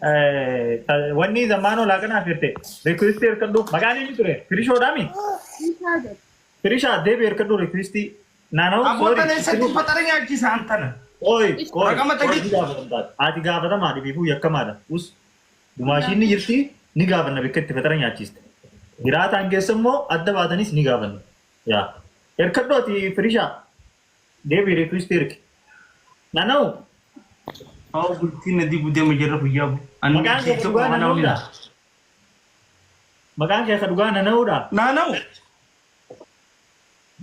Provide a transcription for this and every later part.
wanni zamaanoo laaqanaa firte request erkadhu maqaan inni ture firishoodhaami firishaa deebi erkadhu request naanoo aboottan eessatti uffata nyaachisa antana ati gaafatamaa dhibiifuu yakkamaadha us dumaashiinni jirti ni gaafanna bakka itti fatara nyaachiste jiraataan keessa immoo adda baatanis ni gaafanna yaa erkadhu ati firishaa deebi request erki naanoo Aku bultiin nadi budee majarra guyyaa bu. Maqaan kee dhugaa nana'uudha. Maqaan kee dhugaa nana'uudha. Naana'u.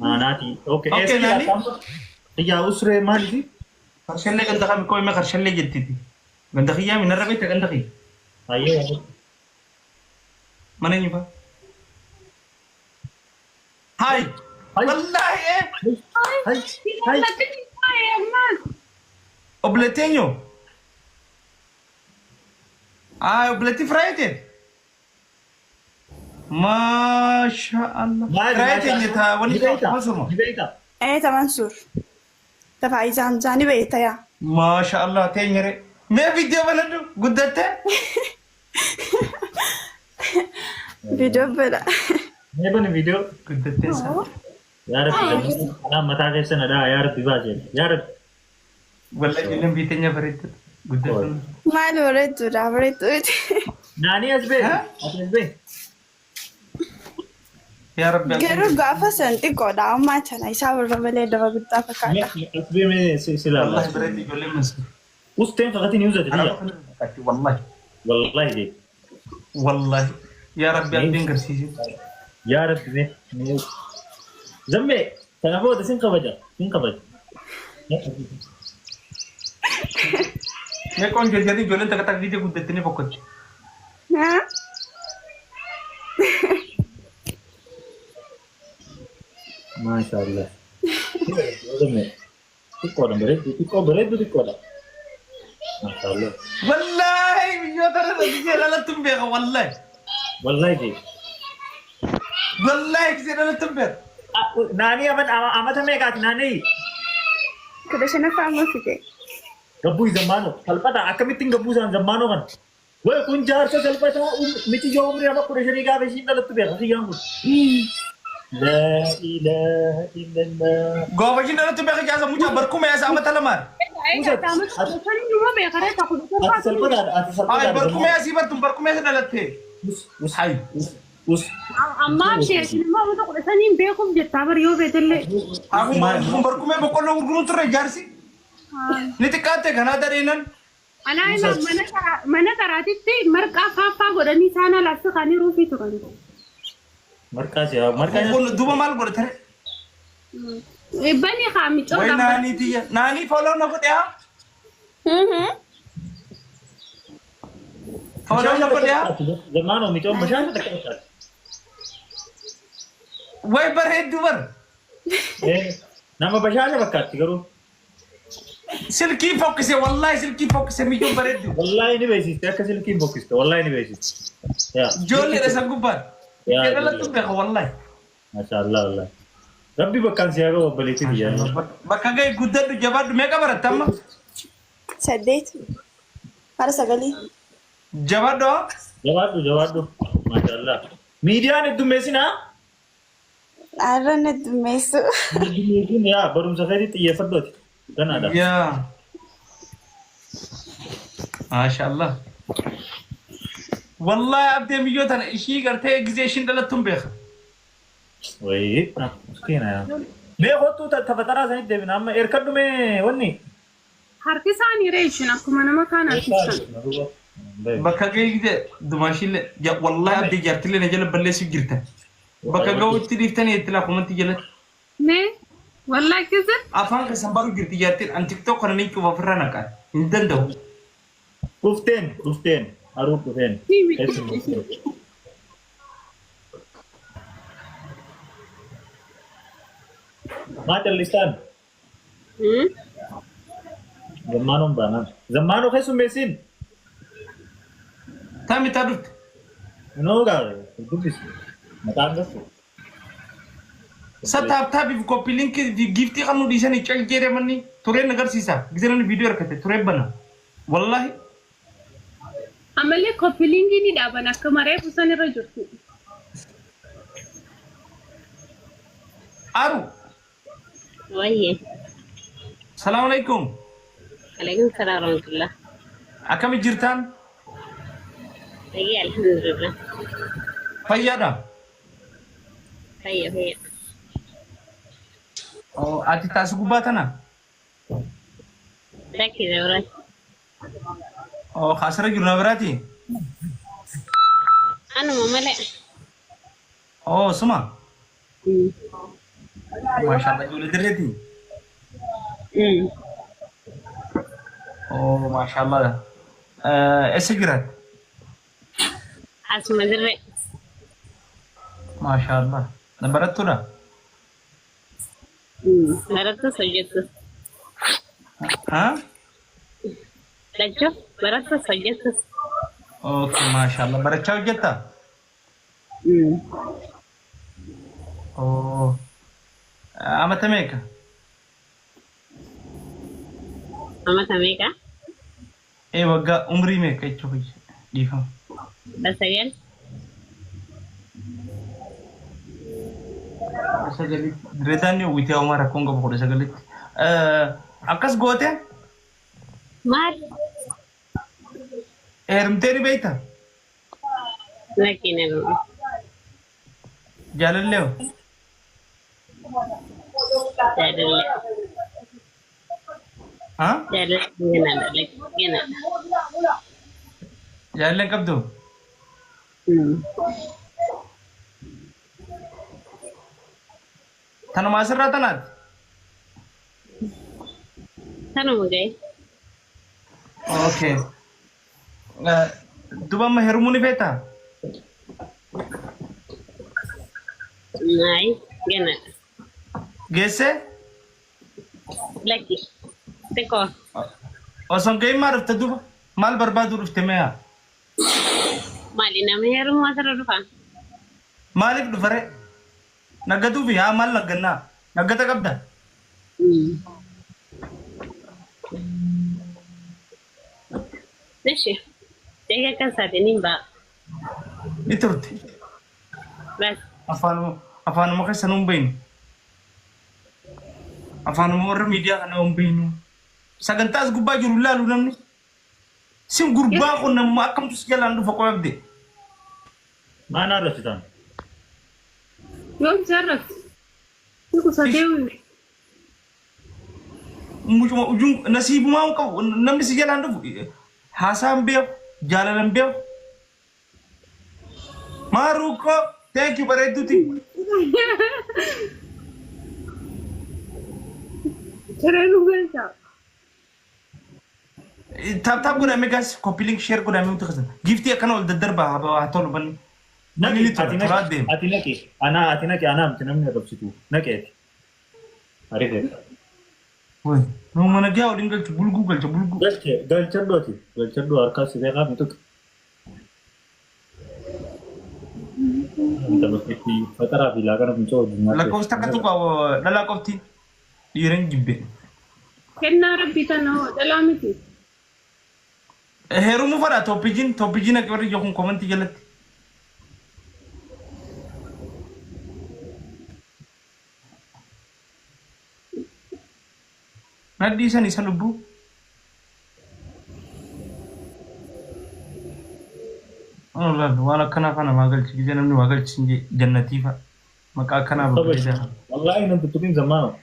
Naanaati. Okay. Okay naani. Yaa usree maaliiti? Karshallee ganda kami koo ima karshallee jettiti. Ganda kiyyaa minarra beekta ganda kiyya. Ayyee. Mana nyifa. Hai. Wallahi eh. Hai. Hai. Obletenyo. Obleti Friday. Masya Allah. Friday nyata wanita masuk. Mansur. Tapi jangan beta ya. Masya Allah tenyere. Me video mana tu? Gudate? Video bela. Me pun video. Gudate sah. Yar, anak mata ke sana dah. Yar tiba je. Yar. Wallahi film bitenya begitu. Gudate. Malu begitu, dah begitu. Nani asbe? Asbe. Ya Rabbi. Geru gafa santi koda macam ni. Saya berbela dua kita pakai. Asbe me sila. Allah berarti boleh masuk. Us time fakati news ada dia. Wallahi. Wallahi deh. Wallahi. Ya Rabbi abin kersi. Ya Rabbi me. Zambe. Kenapa tu singkap aja? Singkap aja. मैं कौन जल्दी जोले तक तक दीजिए कुछ देते नहीं पकड़ हाँ माशाल्लाह ठीक हो माशाल्लाह والله यो ترى لا تنبه والله والله जी والله لا تنبه नानी अमत हमें कहा नानी Kada siya na-famous ite. Gabuy zamano. Salpata akamiting gabusan zamano kan. Woi kunjar sa salpata miti jo umri ama kureshani ga beshi na lattu be kasi yangu. La ilaha illallah. Gowa jina lattu be ka sa mucha barku me sa amata lamar. Salpata ay barku me asi bar tum barku me sa latte. us hay us amma sheekhin ma wada qodasaniin beekum jetta bar yoo beetelle aku barku me bokollo urgunu turre jarsi niti kaate gana darenan ana mana karatitti marqa faafaa godhanii saana laafsa kaanii ruufii turan marka duba mal godhatare bani khami way nani tiya nani follow na godya follow na godya zamano mito mashan takka way bar head dubar nama bashasha bakkatti garu silki focus wallahi silki focus mi jo bar head wallahi ni basis takka silki focus wallahi ni basis ya jolli rasa gubar ya kena tu be wallahi masyaallah wallahi rabbi bakkan siaga baliti dia bakka gay guddadu jabadu me ka baratamma Saddeet. Para sagali. jabado jawadu masyaallah media ne dumesina Arran na dumeso. ya barum safari tiye fadot dan ada ya masyaallah wallahi abde mi yotan ishi garte exhibition dalatum be wai muskina ya me hotu tafatara zai de amma erkadu me wonni harki saanii reeshin akkuma nama kaan arkisan bakka gay gide dumashile ya wallahi abde jartile ne jala balle su girta bakka gawti diftani itla kumanti jala me wallahi kizir afan ka sambaru girti jartin an tiktok kana ni ku wafrana ka indando uften aruf uften mata lisan zamano kesu mesin tami tadut no ga dubis matanga satap tabi copy link di gifti kanu di sani cek jere manni ture nagar sisa gizaran video rakate ture bana wallahi Ammallee koppiliingii ni dhaaban akka maree buusan irra jirtu. Aru. Wayye. Assalamu alaikum. Alaikum salam warahmatullah. Akkam jirtan? Ayya alhamdulillah. Fayyada. Fayya. Oh, ati taas gubbaa tana? Daki dabra. Oh, khasara jirna biraati? Anu mamale. Oh, suma. Mashallah, ijoollee dirreeti. Oh, mashallah. Eessa jiraat? Asuma dirre. Mashallah. Na barattudha? Barattu hojjettu. Haa? Lachuu barattu hojjettu. Okay, mashallah. Barachaa hojjetta? Oh. Amata meeqa? Amata meeqa? Waggaa umrii meeqa jechuudha dhiifama. Sagal. Sagalitti. Direetaan uwwitee homaa rakkoon qabu 19tti. Akkas goote? Maal? Heerumtee ni beekta? Lakkii na dhufu. Jaalallee hoo? Jaalallee. Haa? Jaalallee ganaadha. Jaalallee qabdu? Tanuma asirraa tanaati? Tanuma ga'e. Okay. Duba amma heerumuu ni beektaa? Nayi ganaadha. Geessee? Lakki. Xiqqoo. Osoo ga'in maa dhufte duba? Maal barbaaduu dhufte meeyaa? Maali nama heerumuu asirra dhufaa? Maaliif dhufare? Naggatuufi haa maal naggannaa? Naggata qabda? Eshi. Deega kan saatiin hin ba'a. Ni turte. Bas. Afaanuma keessa nu hin beeknu. Afaanuma warra miidiyaa kana hin beeknu. Sagantaa as gubbaa jiru ilaalu namni. Sin gurbaa kun namuma akkamtu si jalaan dhufa qo'abde. Maan arrabsitan? Yoom jarrabsi? Ni kusatee Mucuma ujung nasiibumaa qabu namni si jalaan dhufu. Haasaan beeku, jaalalan beeku. Maaruuko, thank you bareedduuti. Jireenyu galcha. Taap godhame gaas koppilink share godhame utu kasan. Giftii akkana ol daddarbaa haa tolu banni. Naqi ati naqi ana amti namni arrabsitu naqeeti. Ariifee. Woi, nama mana gyaa waliin galchu bulguu galcha bulguu. Galchadhooti harkaa si beekaa mitutu. Fataraa fi laaqana fincoo wajjin. Lakkoofsi takka tuqaa dhalaa qofti dhiiran jibbe. Kennaa rabbii tanaa dhalaa miti. Heerumuu fadhaa tooppijiin akka warri jookun komantii jalatti. Nadii san isa lubbuu. Waan akkanaa kana maa galchi gisee namni waa galchi jannatii fa'a. Maqaa akkanaa babbareedaa. Wallaahi nan tuttuqiin zammaa.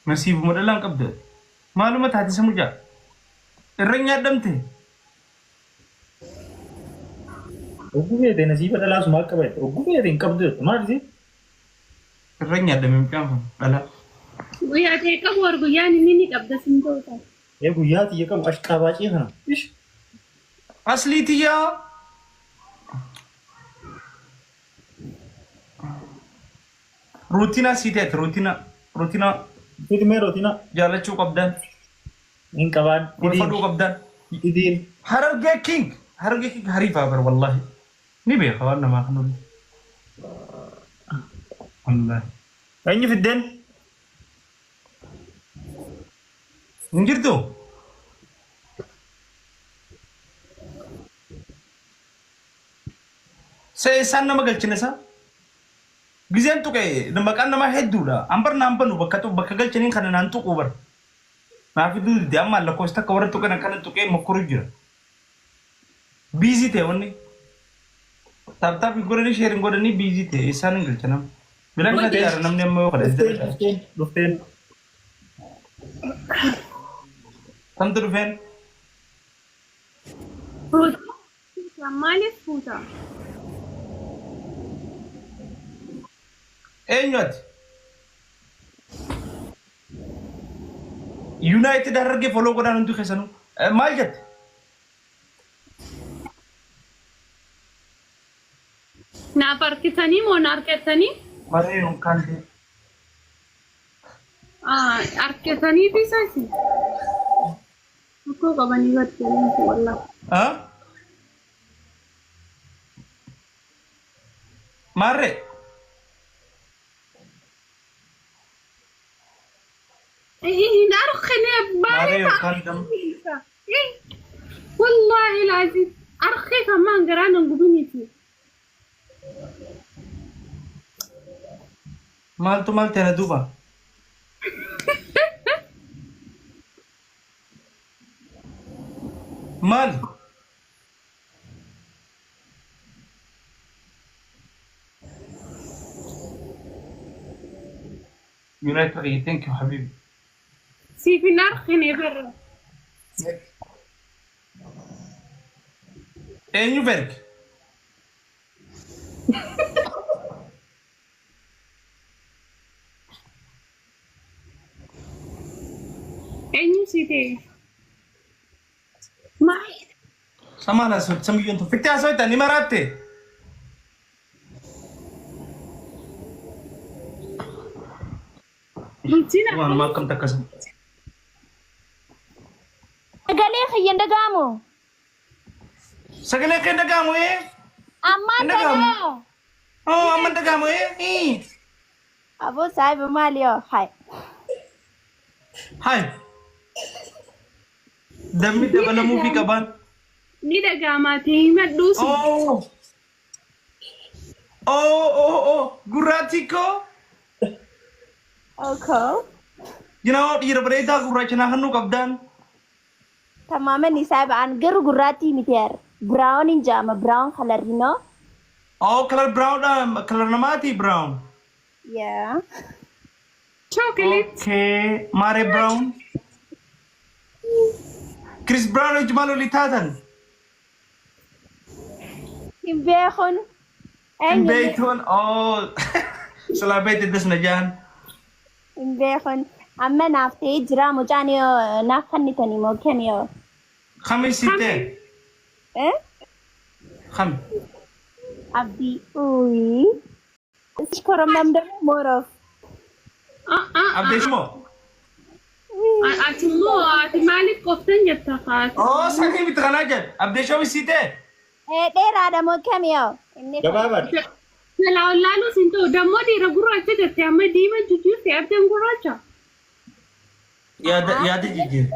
Nasiibuma dhalaan qabda. Maaluma taate isa mujaa. Irra nyaadhamte. Ogguu feete nasiiba dhalaa suma akka baay'ate. Ogguu feete hin qabdu maal isii? Irra nyaadhame mucaan kun dhalaa. Guyyaa ta'e qabu war guyyaan inni ni qabda sin ta'uta. Guyyaa xiyya qabu ashqaa baacee kana. Aslii tiyyaa. Ruutina sii ta'etti ruutina. Fidimee rootina. Jaalachuu qabdan. Hin qabaan. Walfadhuu qabdan. Idiin. Harargee king hariifaa bar wallahi. Ni beeka waan namaa kan olli. Wallahi. Eenyu fiddeen? Hin jirtu? سيسان نما قلتشنسا جزين توكي لما كان ما هدولا أمبر نامبنو بكا قلتشنين خنا نانتو كوبر ما في دود دي أما لكوستا كورة توكي نكان توكي مكروجر بيزي تهوني تاب يقولني شيرين يقولني بيزي ته إسان قلتشنا بلان كده يا رنم نما يقول لفتين كم تروفين فوتا مالي فوتا ايوه يونايتد هرجع فولو كنا ننتو خسنو مال جت نافركتني موناركتني مره يوم كان دي أركتني في ساسي أكو كمان يقتلون والله ها مره أرخني مره يوم بارك كان دم والله العظيم أرخي كمان قرانا نقبنيتي مال تو مال تنا دوبا مال يونايتد ثانك يو حبيبي سيفي نرخني برا اينو فيرك أي سيتي معي سمعنا صوت سمي انتو فيك تاسوي تاني مراتي روتينا وانا ما كم تكسم Sagalee kiyyan dhaga'amu. Sagalee kee dhaga'amu Ammaan dhaga'amu. Oh, amman dhaga'amu Aboo saahiba maali yoo? Hai. Hai. Dammi dabalamuu fi qaban. ni dhaga'amaati madduusi Gurraatti koo. Okay. Jinaa dhiira bareedaa gurraacha naa hannuu qabdaan. Tamamen ni saahiba aan garuu gurraattii miti yaar. Brown hin jaama brown colour no? Oh, color brown color namaati brown. Yeah. chocolate Okay, Mare Brown. Chris Brown ay jumalo litatan. Hin beekun. Ang beiton. Oh. Salabete des na dyan. Hin beekun. Amma naaftee jira mucaan yoo naaf fannitanii moo kenn yoo? Kami site. Eh? Kami. Abdi. Uy. Korom namda more of. Abdes mo. ati immoo ati maaliif qoftan jetta kaati Oh, sakit bit kana dyan. Abdes mo site. Dheeraadha moo kam yoo? Gabaabaan. laalaalu siin ta'u dammoo dhiira gurraacha jette amma diima jijjiirte abdeen gurraacha Yada jijjir.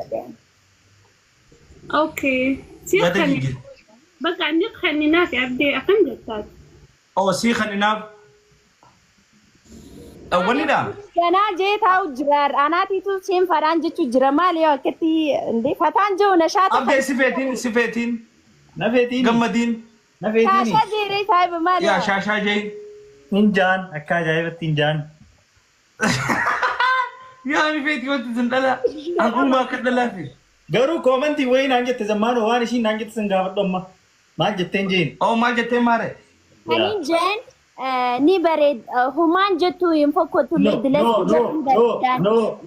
okay si Yada akkani jijjir. bakka inni kenninaaf abdee akkam jettaati Oh, si kaninaaf. Wani da. Ganaa jee taa'u jira. Anaatiitu siin fadhaan jechuun jira maali yoo akkatti fataan jiru na shaata. Abdes sifetin. Nafeetiin. Gammadin. Nafeetiin. Kaashaa jeeree saahiba maali Ya yoo? shasha jay. Injaan akka ajaa'ibatti injaan. Ya ni feti wanti sindala. Aku ma kadala fi. Garuu koomantii wayii naan jette zammaanoo waan ishiin naan jette san gaafadhu amma. Maal jetteen jeen? Oh, ma jette mare. Kaniin jeen ni bareed humaan jettu hin fokkootu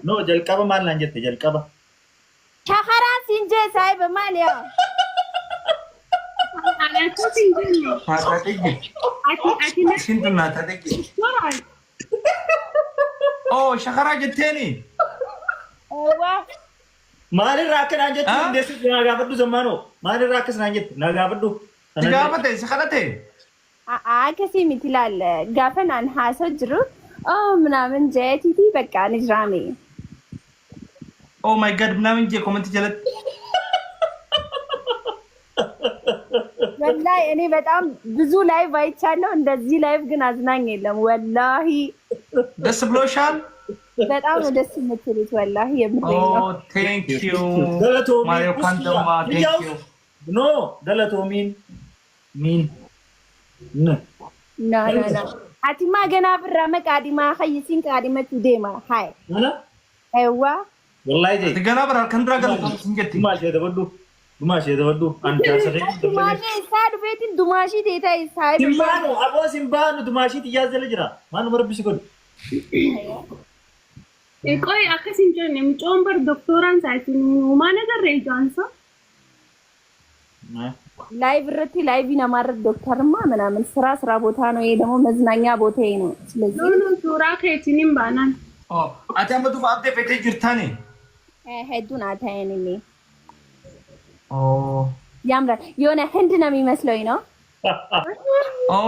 No, jalqaba maal naan jette jalqaba. Shakaraan siin jee saahiba maali yoo? anaatooti hin jenne Mata tigi. ati na Sintu na ta tigi. waay Oh, shakara jetteni. Waa Maalirraa akka naan jettu Ah? hundeessi naa gaafadhu zammaanoo. Maalirraa akkas naan jette naa gaafadhu. Tigafate, sakadate. akkasii miti laal gaafa naan haasoo jiru ምናምን jeetiiti bakka ani jiraame. Oh my god, namin je komenti jalat. ወላሂ እኔ በጣም ብዙ ላይቭ አይቻለሁ። እንደዚህ ላይቭ ግን አዝናኝ የለም። ወላሂ ደስ ብሎሻል? በጣም ነው ደስ የምትሉት። ወላሂ የምትለኝ ነው። ቴንክ ዩ ማሪዮ ፓንደማ ቴንክ ዩ ኖ ገለቶ ሚን ና አቲማ ገና ብራ መቃዲማ ኸይሲን ቃዲመቱ ዴማ ሃይ አይዋ ወላሂ ጀይ ገና ብራ ከንድራ ገለቶ ሲንገቲ ዱማሽ የተወዱ አንተ ያሰደኝ ዱማሽ ሳድ ቤትን ዱማሽ ቴታ ሳድ ሲምባኑ አቦ ሲምባኑ ዱማሽ ትያዘለ ጅራ ማን መረብሽ ጎል ቆይ አከሲን ጀን የሚጮምበር ዶክተራን ሳይቱን ማን ነገር ረይጃንሳ ላይቭ ረቲ ላይቭ ነማረድ ዶክተርማ ምናምን ስራ ቦታ ነው። ይሄ ደግሞ መዝናኛ ቦታዬ ነው። ስለዚህ ኖ ሱራ ከቲኒም ባናን አታመጡ ባብደ ፈቴ ጅርታኔ ሄዱን አታየንኝ ያምራል። የሆነ ህንድ ነው የሚመስለኝ ነው።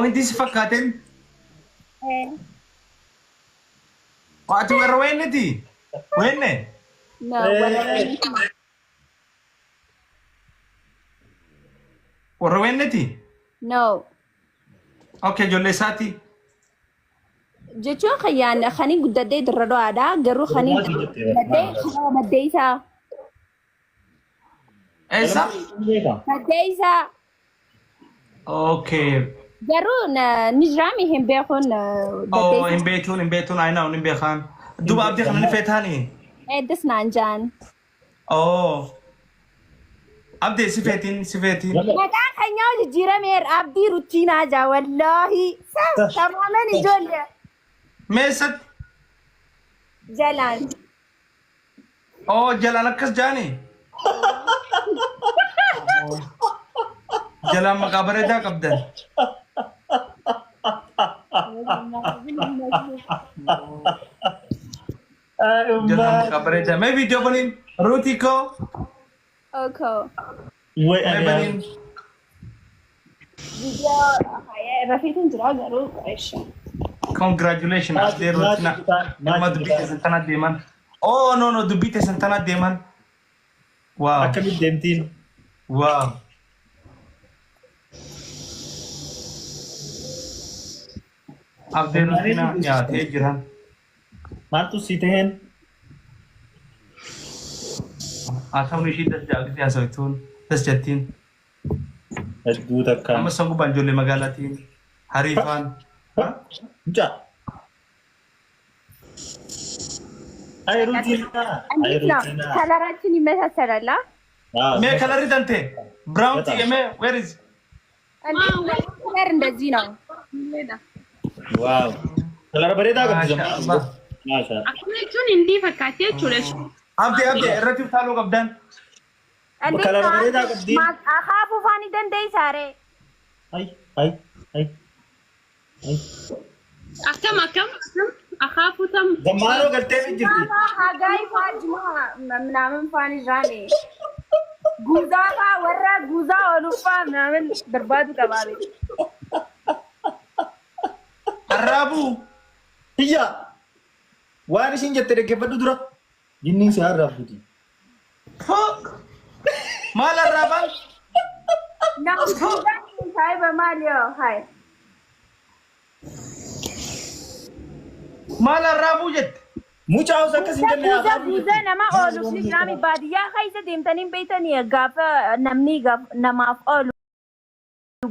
ህንዲ ሲፈካቴን ዋቱ ወረወይነቲ ወይነ ወረወይነቲ ኖ ኦኬ ጆሌ ሳቲ jechuun khayyaan khani guddadee dirradoo aadaa garuu khani maddeeysa esa maddeeysa okay garuu nijraami hin beekun hin beetun ayna hin beekan duba abdi kan ni fetani edis naanjaan abdi sifetin maqaan keenyaa jijjiirameer abdii ruchiinaa jaa wallaahi tamamen ijoollee meesat jalan jalan akkas jaani jalan maqaa bareedaa qabdan jalan maqaa bareedaa mee viidiyoo baniin ruutii koo ወይ baniin video rafiitin jira garuu qeesha congratulations asde ruutina nama dubbite santana deeman no dubbite santana deeman wow akkamit deemtiin wow abde ruutina yaatee jiran maaltu si taheen asamni ishii das jaagite haasawituun das jettiin hedduu takka amma san gubaan ijoollee magaalaatiin hariifaan mucaa ay ruutina ከለራችን ይመሳሰላል። mee ከለሪ dante brown tea mee where is ከለር እንደዚህ ነው። ዋው ከለር በሬዳ ማሻአላ ማሻ አክመቹን እንዲ ፈካቴ ቹለሽ abde irratti utaaluu qabdan ከለር በሬዳ ቀብዲ አኻፉ ፋኒ ደንደይ ሳሬ ay አከም አኻፉተም ገማሮ ገልቴ ጅርቲ ሀጋይ ፋጅማ ምናምን ፋኒ ራኔ ጉዛ ወራ ጉዛ ኦሉፋ ምናምን በርባዱ ቀባቤ አራቡ hiyya waan isin jette dhaggeeffadhu dura jinniin si arraabuti maal arraaban ሳይ በማሊዮ ሃይ maal arraabuu jette mucaa'us akkas hin jenne guuza nama oolu islaami baadiyyaa keessa deemtanii beeytanii gaafa namni namaaf oolu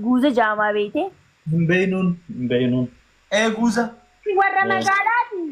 guuza jaamaa beeyte hin beeynuun guuza warra magaalaati